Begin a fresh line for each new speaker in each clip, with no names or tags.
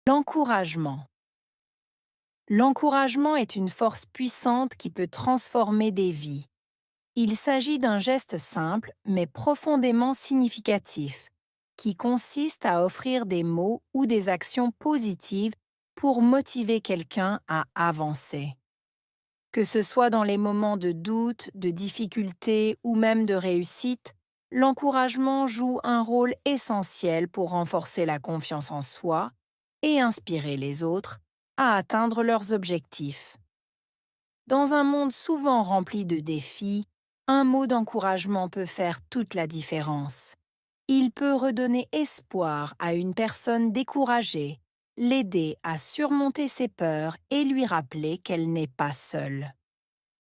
L'encouragement. L'encouragement est une force puissante qui peut transformer des vies. Il s'agit d'un geste simple mais profondément significatif, qui consiste à offrir des mots ou des actions positives pour motiver quelqu'un à avancer. Que ce soit dans les moments de doute, de difficulté ou même de réussite, l'encouragement joue un rôle essentiel pour renforcer la confiance en soi et inspirer les autres à atteindre leurs objectifs. Dans un monde souvent rempli de défis, un mot d'encouragement peut faire toute la différence. Il peut redonner espoir à une personne découragée, l'aider à surmonter ses peurs et lui rappeler qu'elle n'est pas seule.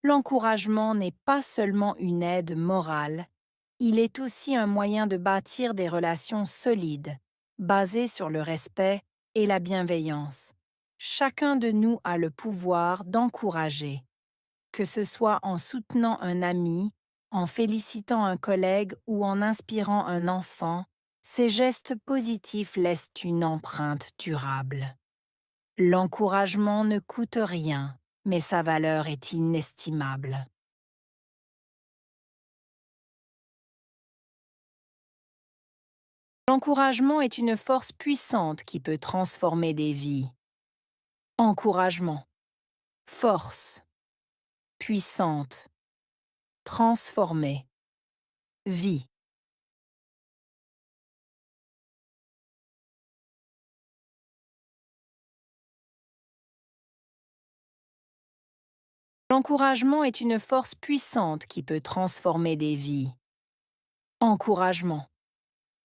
L'encouragement n'est pas seulement une aide morale, il est aussi un moyen de bâtir des relations solides, basées sur le respect et la bienveillance. Chacun de nous a le pouvoir d'encourager, que ce soit en soutenant un ami, en félicitant un collègue ou en inspirant un enfant. Ces gestes positifs laissent une empreinte durable. L'encouragement ne coûte rien, mais sa valeur est inestimable. L'encouragement est une force puissante qui peut transformer des vies. Encouragement, force, puissante, transformer, vie. L'encouragement est une force puissante qui peut transformer des vies. Encouragement,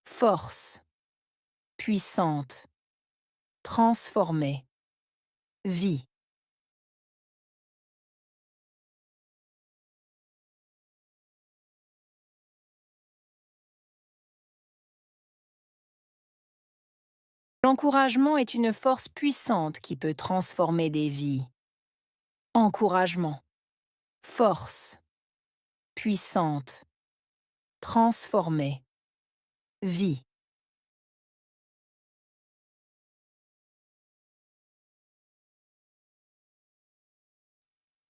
force, puissante, transformer, vie. L'encouragement est une force puissante qui peut transformer des vies. Encouragement, force, puissante, transformer, vie.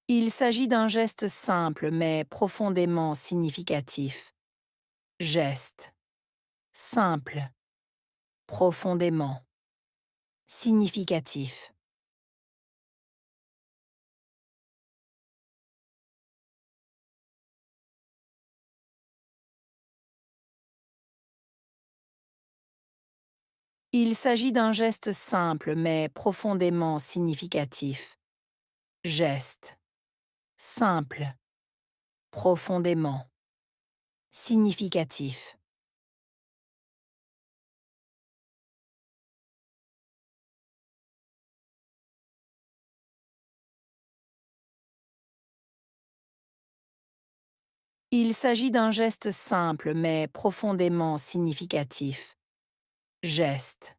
Il s'agit d'un geste simple mais profondément significatif. Geste. Simple. Profondément. Significatif. Il s'agit d'un geste simple mais profondément significatif. Geste. Simple. Profondément. Significatif. Il s'agit d'un geste simple mais profondément significatif. Geste.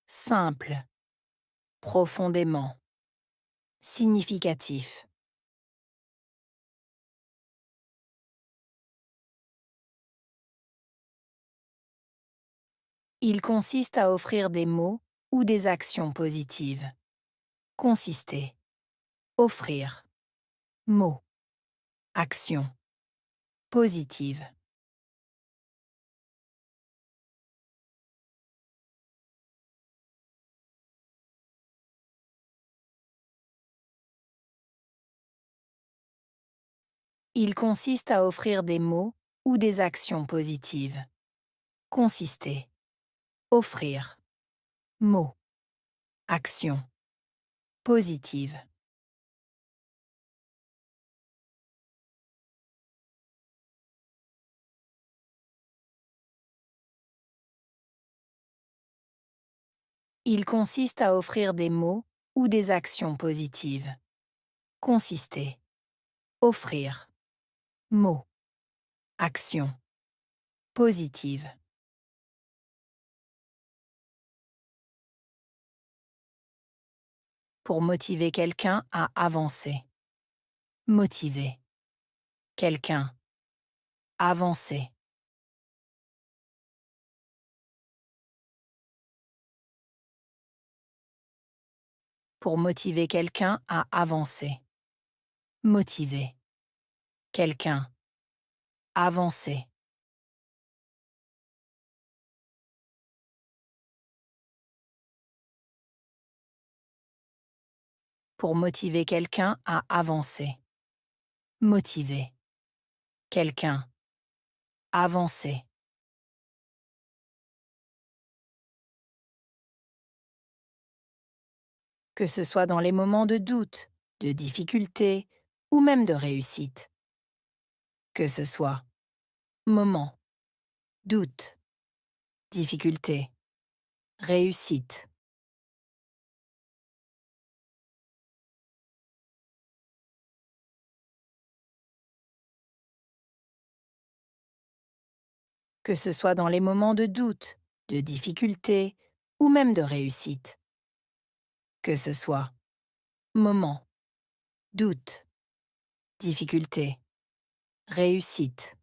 Simple. Profondément. Significatif. Il consiste à offrir des mots ou des actions positives. Consister. Offrir. Mots. Action. Positive. Il consiste à offrir des mots ou des actions positives. Consister. Offrir. Mots. Action. Positive. Il consiste à offrir des mots ou des actions positives. Consister. Offrir. Mots. Action. Positive. Pour motiver quelqu'un à avancer. Motiver. Quelqu'un. Avancer. pour motiver quelqu'un à avancer. Motiver. Quelqu'un. Avancer. Pour motiver quelqu'un à avancer. Motiver. Quelqu'un. Avancer. Que ce soit dans les moments de doute, de difficulté ou même de réussite. Que ce soit moment, doute, difficulté, réussite. Que ce soit dans les moments de doute, de difficulté ou même de réussite. Que ce soit moment, doute, difficulté, réussite.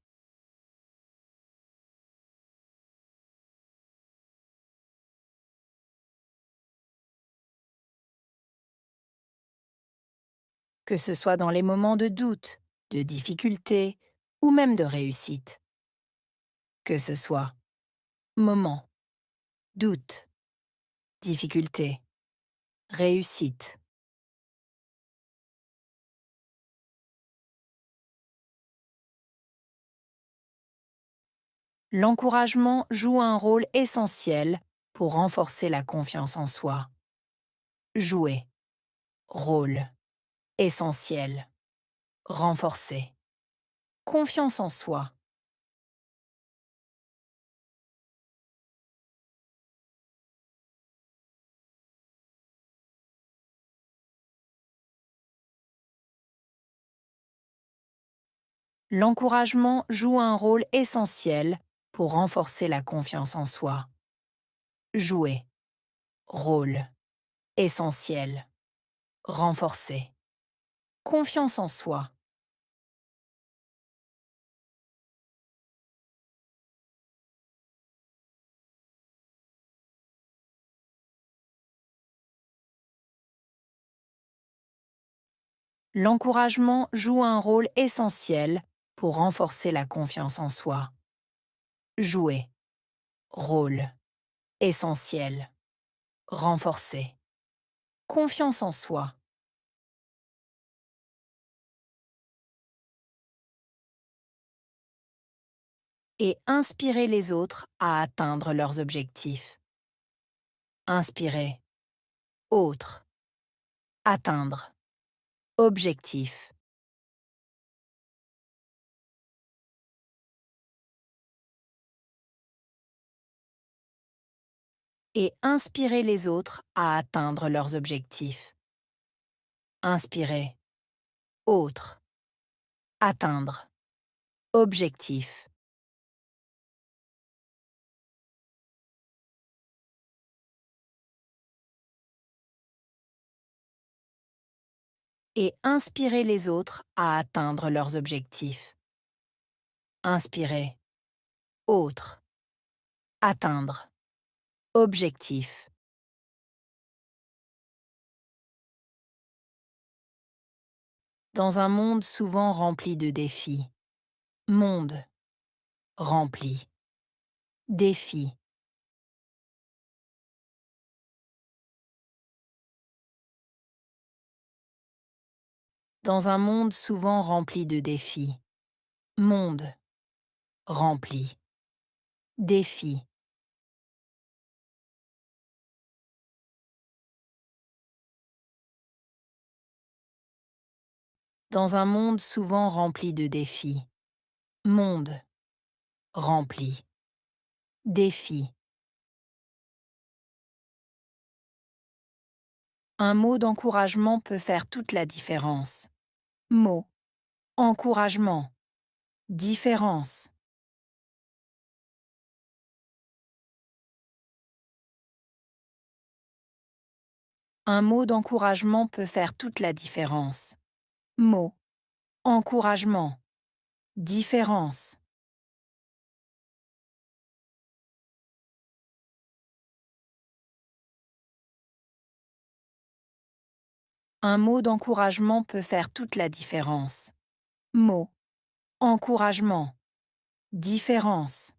Que ce soit dans les moments de doute, de difficulté ou même de réussite. Que ce soit moment, doute, difficulté, réussite. L'encouragement joue un rôle essentiel pour renforcer la confiance en soi. Jouer. Rôle. Essentiel. Renforcer. Confiance en soi. L'encouragement joue un rôle essentiel pour renforcer la confiance en soi. Jouer. Rôle. Essentiel. Renforcer. Confiance en soi. L'encouragement joue un rôle essentiel pour renforcer la confiance en soi. Jouer. Rôle. Essentiel. Renforcer. Confiance en soi. Et inspirer les autres à atteindre leurs objectifs. Inspirer. Autre. Atteindre. Objectif. Et inspirer les autres à atteindre leurs objectifs. Inspirer. Autre. Atteindre. Objectif. Et inspirer les autres à atteindre leurs objectifs. Inspirer. Autre. Atteindre. Objectif. Dans un monde souvent rempli de défis. Monde. Rempli. Défi. Dans un monde souvent rempli de défis. Monde. Rempli. Défi. Dans un monde souvent rempli de défis. Monde. Rempli. Défi. Un mot d'encouragement peut faire toute la différence. Mot. Encouragement. Différence. Un mot d'encouragement peut faire toute la différence. Mot. Encouragement. Différence. Un mot d'encouragement peut faire toute la différence. Mot, encouragement, différence.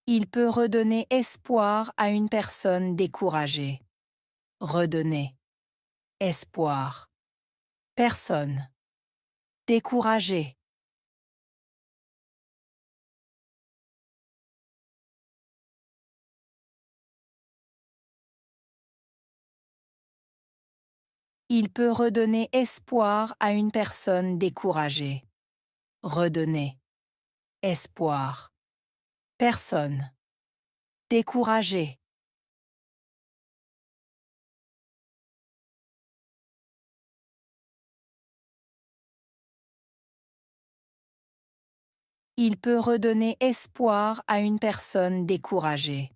Il peut redonner espoir à une personne découragée. Redonner. Espoir. Personne. Découragée. Il peut redonner espoir à une personne découragée. Redonner. Espoir. Personne. Découragée. Il peut redonner espoir à une personne découragée.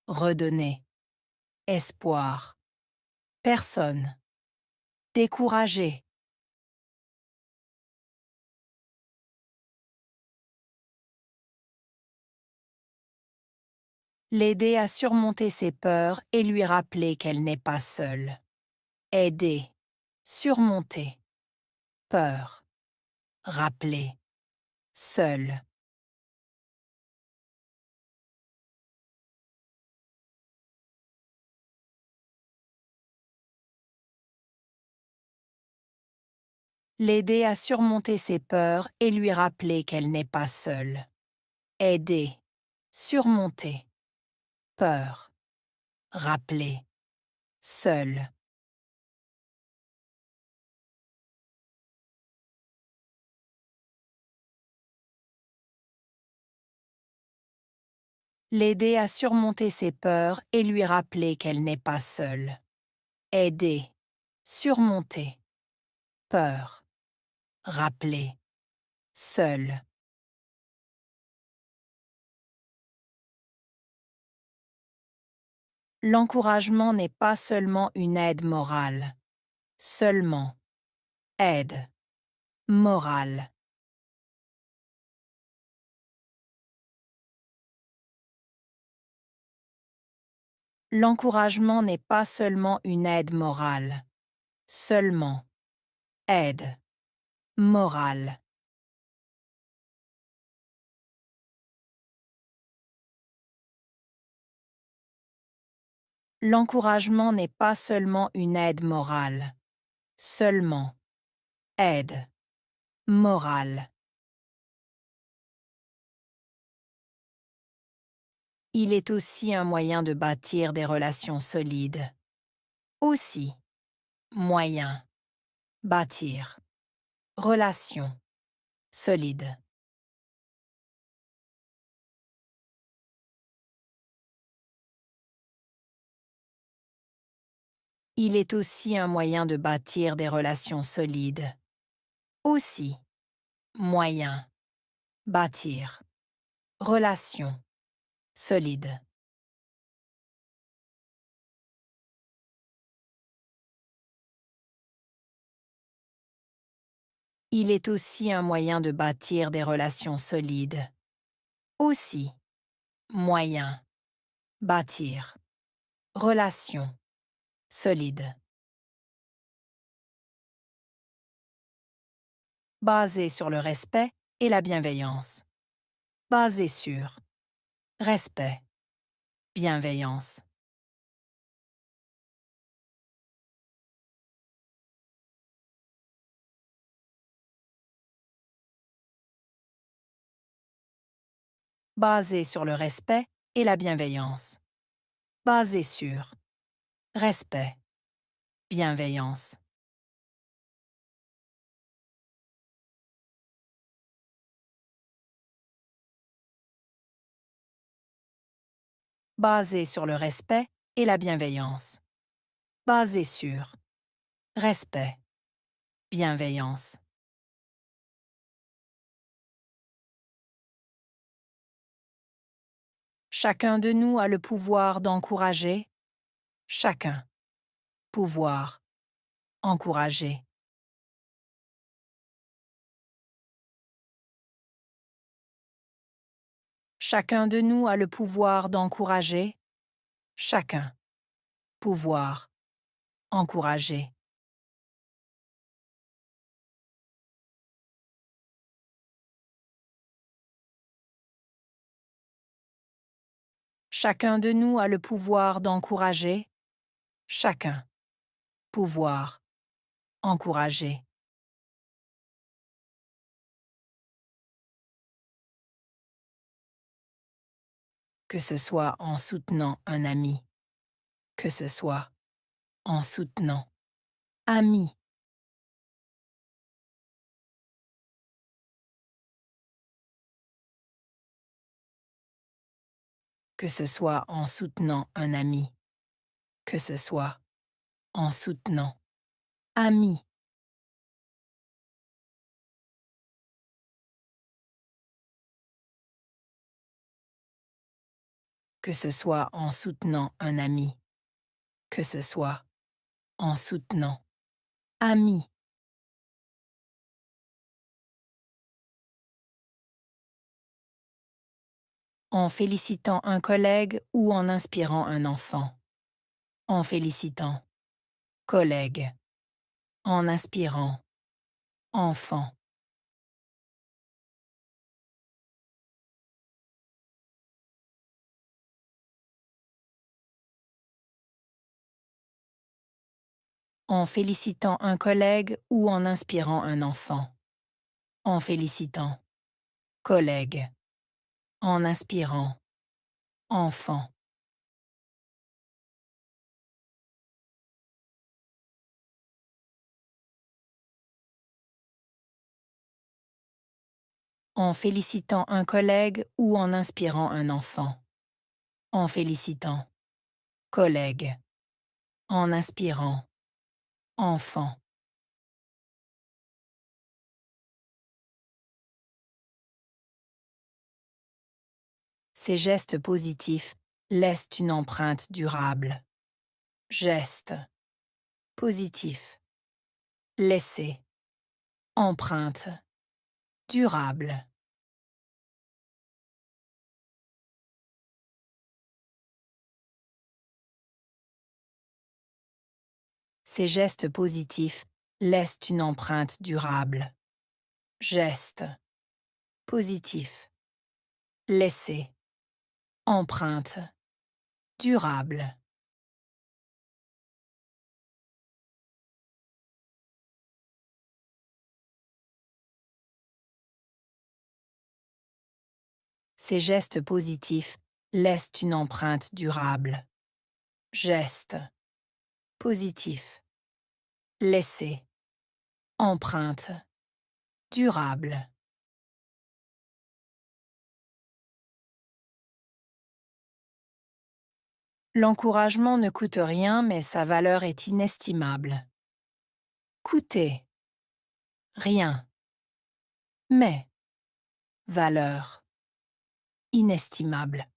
Redonner. Espoir. Personne. Découragée. L'aider à surmonter ses peurs et lui rappeler qu'elle n'est pas seule. Aider. Surmonter. Peur. Rappeler. Seule. L'aider à surmonter ses peurs et lui rappeler qu'elle n'est pas seule. Aider. Surmonter. Peur. Rappeler. Seule. L'aider à surmonter ses peurs et lui rappeler qu'elle n'est pas seule. Aider. Surmonter. Peur. Rappeler. Seule. L'encouragement n'est pas seulement une aide morale. Seulement. Aide. Morale. L'encouragement n'est pas seulement une aide morale. Seulement. Aide. Morale. L'encouragement n'est pas seulement une aide morale. Seulement. Aide. Morale. Il est aussi un moyen de bâtir des relations solides. Aussi. Moyen. Bâtir. Relation. Solide. Il est aussi un moyen de bâtir des relations solides. Aussi. Moyen. Bâtir. Relation. Solide. Il est aussi un moyen de bâtir des relations solides. Aussi. Moyen. Bâtir. Relation. Solide. Basé sur le respect et la bienveillance. Basé sur. Respect. Bienveillance. Basé sur le respect et la bienveillance. Basé sur. Respect. Bienveillance. Basé sur le respect et la bienveillance. Basé sur. Respect. Bienveillance. Chacun de nous a le pouvoir d'encourager. Chacun. Pouvoir. Encourager. Chacun de nous a le pouvoir d'encourager. Chacun. Pouvoir. Encourager. Chacun de nous a le pouvoir d'encourager. Chacun. Pouvoir. Encourager. Que ce soit en soutenant un ami. Que ce soit en soutenant. Ami. Que ce soit en soutenant un ami. Que ce soit en soutenant. Ami. Que ce soit en soutenant un ami. Que ce soit en soutenant. Ami. En félicitant un collègue ou en inspirant un enfant. En félicitant. Collègue. En inspirant. Enfant. En félicitant un collègue ou en inspirant un enfant. En félicitant. Collègue. En inspirant. Enfant. En félicitant un collègue ou en inspirant un enfant. En félicitant. Collègue. En inspirant. Enfant. Ces gestes positifs laissent une empreinte durable. Geste. Positif. Laisser. Empreinte. Durable. Ces gestes positifs laissent une empreinte durable. Geste. Positif. Laisser. Empreinte. Durable. Ces gestes positifs laissent une empreinte durable. Geste. Positif. Laisser. Empreinte. Durable. L'encouragement ne coûte rien, mais sa valeur est inestimable. Coûter. Rien. Mais. Valeur. Inestimable.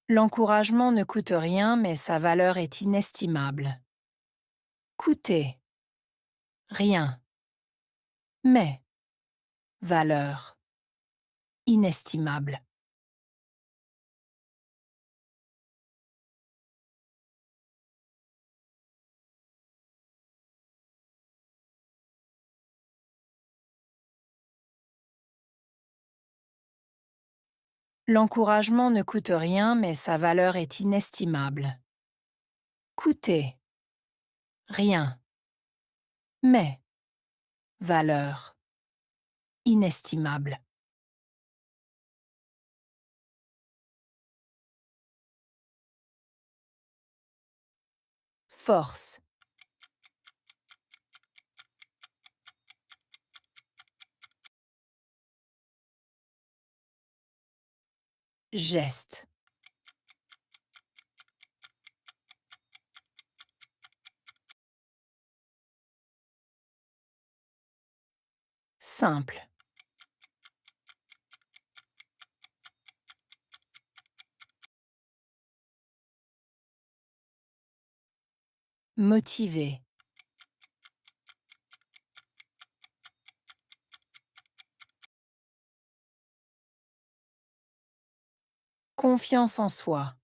L'encouragement ne coûte rien, mais sa valeur est inestimable. Coûter. Rien. Mais. Valeur. Inestimable. L'encouragement ne coûte rien, mais sa valeur est inestimable. Coûter. Rien. Mais. Valeur. Inestimable. Force. Geste. Simple. motiver, confiance en soi,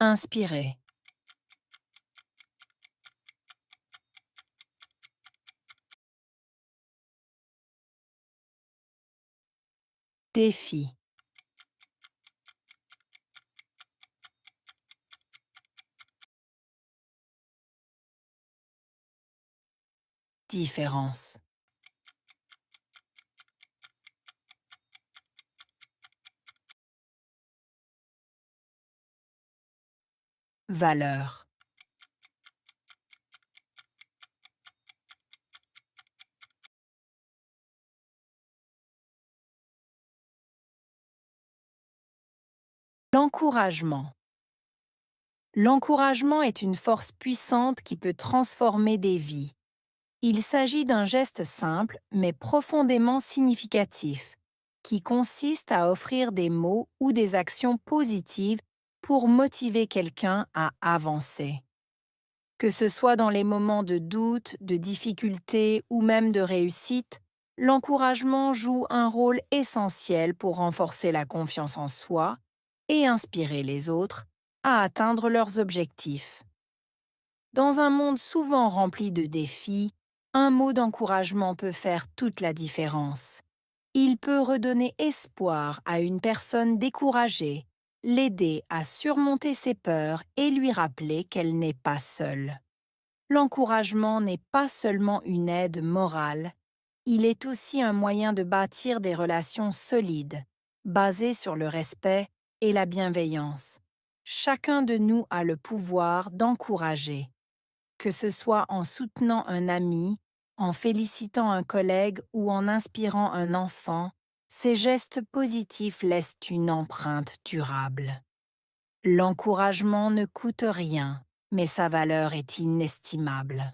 inspirer, défi, différence, valeur, l'encouragement. L'encouragement est une force puissante qui peut transformer des vies. Il s'agit d'un geste simple mais profondément significatif, qui consiste à offrir des mots ou des actions positives pour motiver quelqu'un à avancer. Que ce soit dans les moments de doute, de difficulté ou même de réussite, l'encouragement joue un rôle essentiel pour renforcer la confiance en soi et inspirer les autres à atteindre leurs objectifs. Dans un monde souvent rempli de défis, un mot d'encouragement peut faire toute la différence. Il peut redonner espoir à une personne découragée, l'aider à surmonter ses peurs et lui rappeler qu'elle n'est pas seule. L'encouragement n'est pas seulement une aide morale, il est aussi un moyen de bâtir des relations solides, basées sur le respect et la bienveillance. Chacun de nous a le pouvoir d'encourager, que ce soit en soutenant un ami, en félicitant un collègue ou en inspirant un enfant, ces gestes positifs laissent une empreinte durable. L'encouragement ne coûte rien, mais sa valeur est inestimable.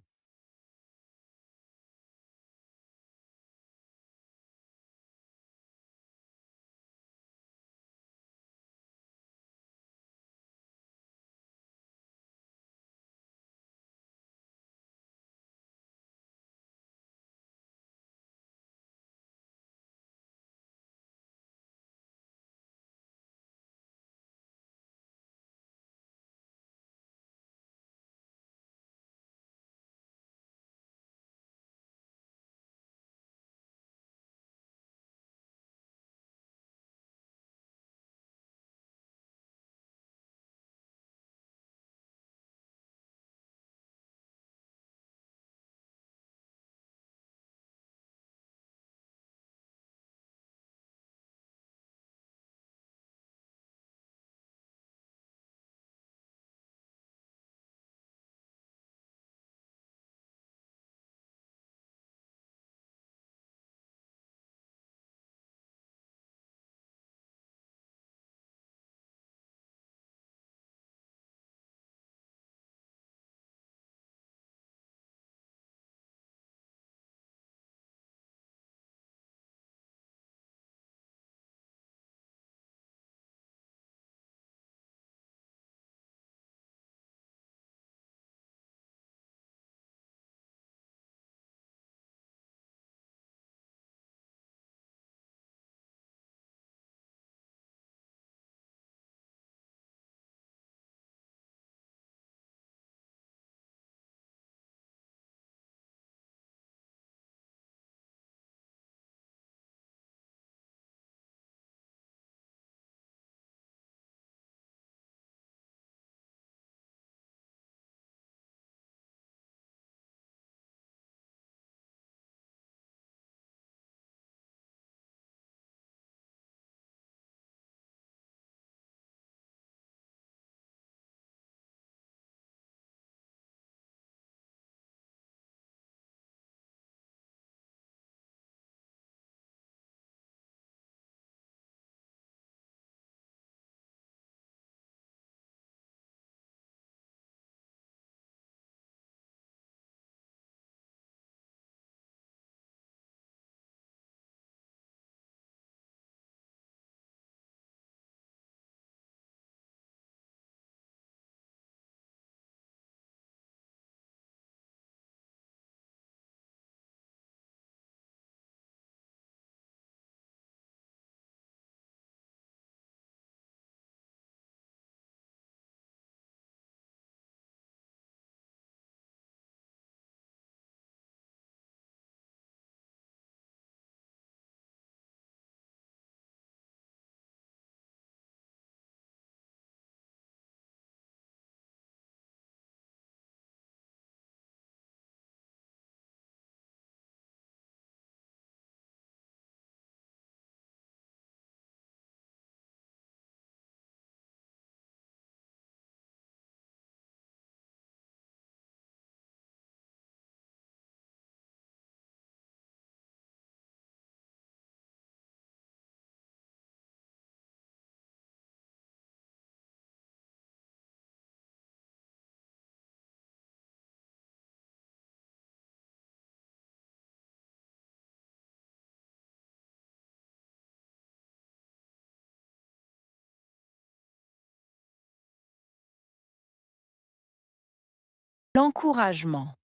L'encouragement.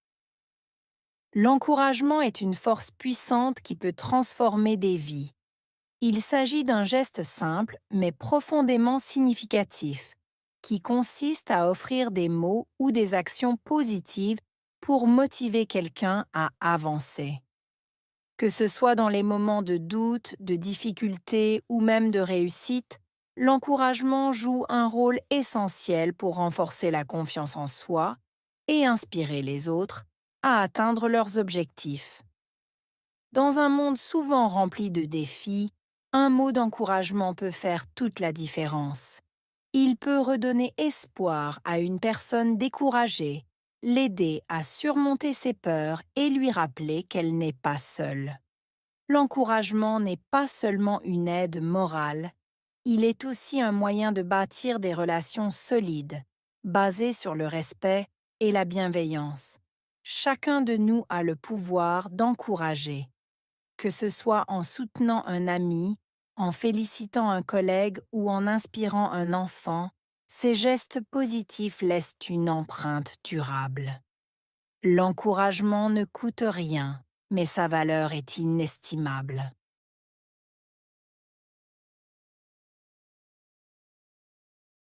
L'encouragement est une force puissante qui peut transformer des vies. Il s'agit d'un geste simple mais profondément significatif, qui consiste à offrir des mots ou des actions positives pour motiver quelqu'un à avancer. Que ce soit dans les moments de doute, de difficulté ou même de réussite, l'encouragement joue un rôle essentiel pour renforcer la confiance en soi et inspirer les autres à atteindre leurs objectifs. Dans un monde souvent rempli de défis, un mot d'encouragement peut faire toute la différence. Il peut redonner espoir à une personne découragée, l'aider à surmonter ses peurs et lui rappeler qu'elle n'est pas seule. L'encouragement n'est pas seulement une aide morale, il est aussi un moyen de bâtir des relations solides, basées sur le respect et la bienveillance. Chacun de nous a le pouvoir d'encourager, que ce soit en soutenant un ami, en félicitant un collègue ou en inspirant un enfant. Ces gestes positifs laissent une empreinte durable. L'encouragement ne coûte rien, mais sa valeur est inestimable.